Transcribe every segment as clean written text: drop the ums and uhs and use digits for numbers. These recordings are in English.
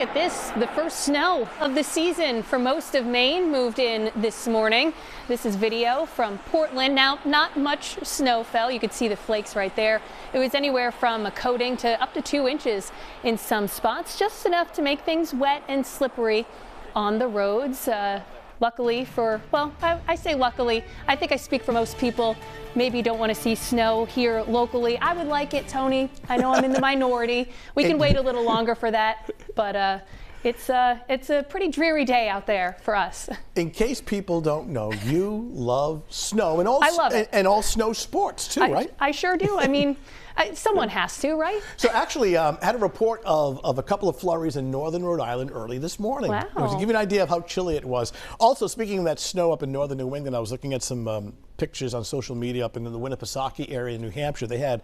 At this, the first snow of the season for most of Maine moved in this morning. This is video from Portland. Now, not much snow fell. You could see the flakes right there. It was anywhere from a coating to up to 2 inches in some spots, just enough to make things wet and slippery on the roads. Luckily for, well, I say luckily, I think I speak for most people, maybe don't want to see snow here locally. I would like it, Tony. I know I'm in the minority. We can wait a little longer for that, but it's a pretty dreary day out there for us. In case people don't know, you love snow and all, I love it. And all snow sports too, right? I sure do. I mean, someone has to, right? So actually, had a report of a couple of flurries in northern Rhode Island early this morning. Wow. To give you an idea of how chilly it was. Also, speaking of that snow up in northern New England, I was looking at some pictures on social media up in the Winnipesaukee area in New Hampshire. They had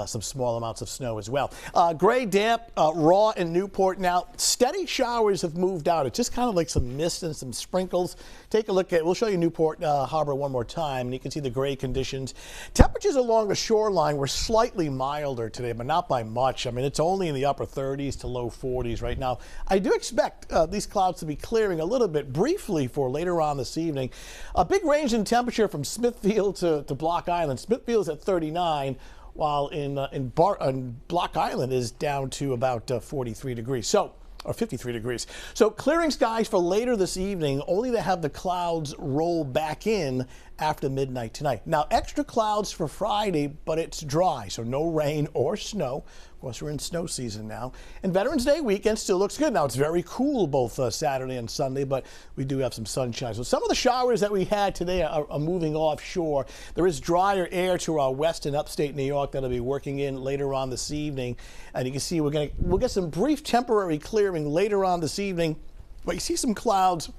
some small amounts of snow as well. Gray, damp, raw in Newport. Now, steady showers have moved out. It's just kind of like some mist and some sprinkles. Take a look at, we'll show you Newport Harbor one more time, and you can see the gray conditions. Temperatures along the shoreline were slightly milder today, but not by much. I mean, it's only in the upper 30s to low 40s right now. I do expect these clouds to be clearing a little bit briefly for later on this evening. A big range in temperature from Smithfield to Block Island. Smithfield's at 39, while in Block Island is down to about 43 degrees. Or 53 degrees. So clearing skies for later this evening, only to have the clouds roll back in after midnight tonight. Now, extra clouds for Friday, but it's dry, so no rain or snow. Of course, we're in snow season now. And Veterans Day weekend still looks good. Now, it's very cool both Saturday and Sunday, but we do have some sunshine. So some of the showers that we had today are moving offshore. There is drier air to our west and upstate New York that'll be working in later on this evening. And you can see we'll get some brief temporary clearing later on this evening. But you see some clouds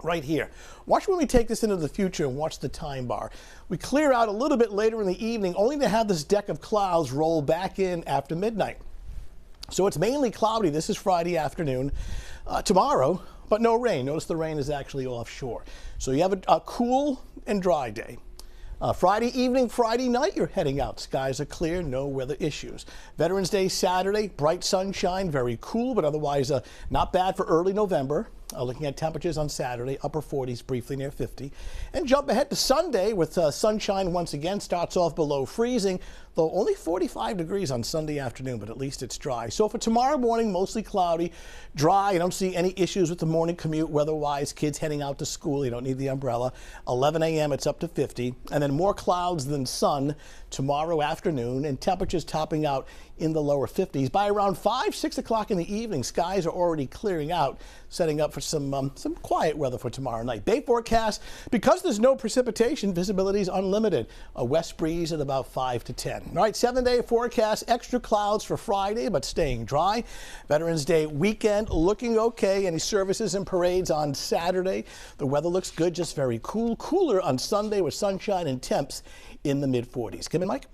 right here. Watch when we take this into the future and watch the time bar. We clear out a little bit later in the evening, only to have this deck of clouds roll back in after midnight. So it's mainly cloudy. This is Friday afternoon. Tomorrow, but no rain. Notice the rain is actually offshore. So you have a cool and dry day. Friday evening, Friday night, you're heading out. Skies are clear, no weather issues. Veterans Day Saturday, bright sunshine, very cool, but otherwise not bad for early November. Looking at temperatures on Saturday, upper 40s, briefly near 50. And jump ahead to Sunday with sunshine once again. Starts off below freezing, though only 45 degrees on Sunday afternoon, but at least it's dry. So for tomorrow morning, mostly cloudy, dry. I don't see any issues with the morning commute weather-wise. Kids heading out to school, you don't need the umbrella. 11 a.m., it's up to 50. And then more clouds than sun tomorrow afternoon, and temperatures topping out in the lower 50s. By around 5, 6 o'clock in the evening, skies are already clearing out, setting up for some quiet weather for tomorrow night. Day forecast, because there's no precipitation, visibility is unlimited. A west breeze at about 5 to 10. All right, 7-day forecast, extra clouds for Friday, but staying dry. Veterans Day weekend looking okay. Any services and parades on Saturday. The weather looks good, just very cool. Cooler on Sunday with sunshine and temps in the mid-40s. Come in, Mike.